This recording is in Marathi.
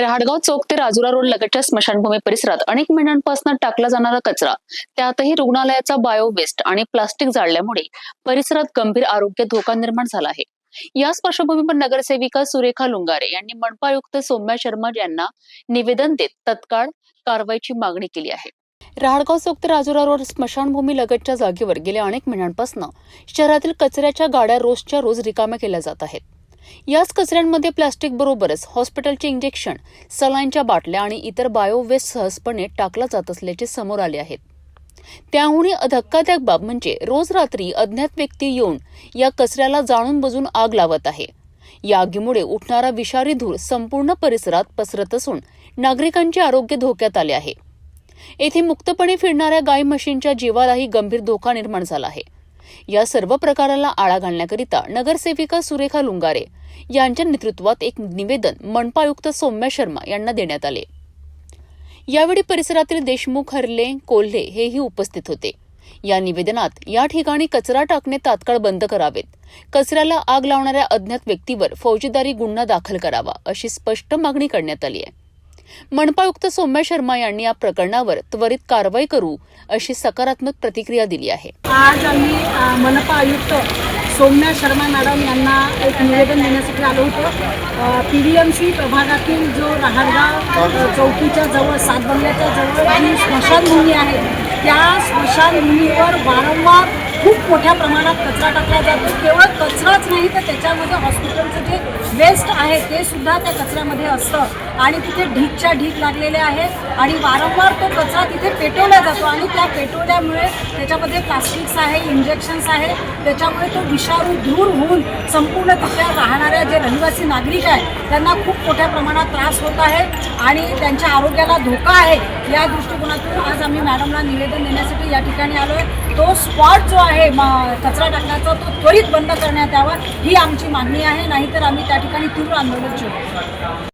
राहडगाव चौक ते राजुरा रोड लगतच्या स्मशानभूमी परिसरात अनेक महिन्यांपासून टाकला जाणारा कचरा, त्यातही रुग्णालयाचा बायो वेस्ट आणि प्लास्टिक जाळल्यामुळे परिसरात गंभीर आरोग्य धोका निर्माण झाला आहे। याच पार्श्वभूमीवर नगरसेविका सुरेखा लुंगारे यांनी मनपा आयुक्त सौम्या शर्मा यांना निवेदन देत तत्काळ कारवाईची मागणी केली आहे। राहडगाव चौक ते राजुरा रोड स्मशानभूमी लगतच्या जागेवर गेल्या अनेक महिन्यांपासून शहरातील कचऱ्याच्या गाड्या रोजच्या रोज रिकाम्या केल्या जात आहेत। याच कचऱ्यांमध्ये प्लास्टिक बरोबरच हॉस्पिटलचे इंजेक्शन, सलाईनच्या बाटल्या आणि इतर बायो वेस्ट सहजपणे टाकला जात असल्याचे समोर आले आहेत। त्याहूनही धक्कादायक बाब म्हणजे रोज रात्री अज्ञात व्यक्ती येऊन या कचऱ्याला जाणून बुजून आग लावत आहे। या आगीमुळे उठणारा विषारी धूर संपूर्ण परिसरात पसरत असून नागरिकांचे आरोग्य धोक्यात आले आहे। येथे मुक्तपणे फिरणाऱ्या गाई म्हशींच्या जीवालाही गंभीर धोका निर्माण झाला आहे। या सर्व प्रकाराला आळा घालण्याकरिता नगरसेविका सुरेखा लुंगारे यांच्या नेतृत्वात एक निवेदन मनपा आयुक्त सौम्या शर्मा यांना देण्यात आले। यावेळी परिसरातील देशमुख, हरले, कोल्हे हेही उपस्थित होते। या निवेदनात या ठिकाणी कचरा टाकणे तात्काळ बंद करावेत, कचऱ्याला आग लावणाऱ्या अज्ञात व्यक्तीवर फौजदारी गुन्हा दाखल करावा अशी स्पष्ट मागणी करण्यात आली आहे। मनपा आयुक्त सौम्या शर्मा यांनी या प्रकरणावर त्वरित कारवाई करू अशी सकारात्मक प्रतिक्रिया दिली आहे। आज आम्ही मनपा आयुक्त सौम्या शर्मा मॅडम यांना एक निवेदन देण्यासाठी आलो होतो। PDMC प्रभागातील जो राहडगाव चौकीच्या जवळ सातबंगल्याच्या जवळ जी स्मशानभूमी आहे, त्या स्मशानभूमीवर वारंवार खूप मोठ्या प्रमाणात कचरा टाकला जातो। केवळ कचराच नाही तर त्याच्यामध्ये हॉस्पिटलचं जे वेस्ट आहे ते सुद्धा त्या कचऱ्यामध्ये असतं आणि तिथे ढीकच्या ढीक लागलेले आहेत आणि वारंवार तो कचरा तिथे पेटवला जातो आणि त्या पेटवल्यामुळे त्याच्यामध्ये प्लास्टिक्स आहे, इंजेक्शन्स आहे, त्याच्यामुळे तो विषारू धूर होऊन संपूर्ण तिथल्या राहणाऱ्या जे रहिवासी नागरिक आहेत त्यांना खूप मोठ्या प्रमाणात त्रास होत आहे आणि त्यांच्या आरोग्याला धोका आहे। या दृष्टिकोनातून आज आम्ही मॅडमला निवेदन देण्यासाठी या ठिकाणी आलो आहे। तो स्पॉट जो आहे कचरा टाकण्याचा तो त्वरित बंद करण्यात यावा ही आमची मागणी आहे, नाहीतर आम्ही त्या ठिकाणी तीव्र आंदोलन छेडू।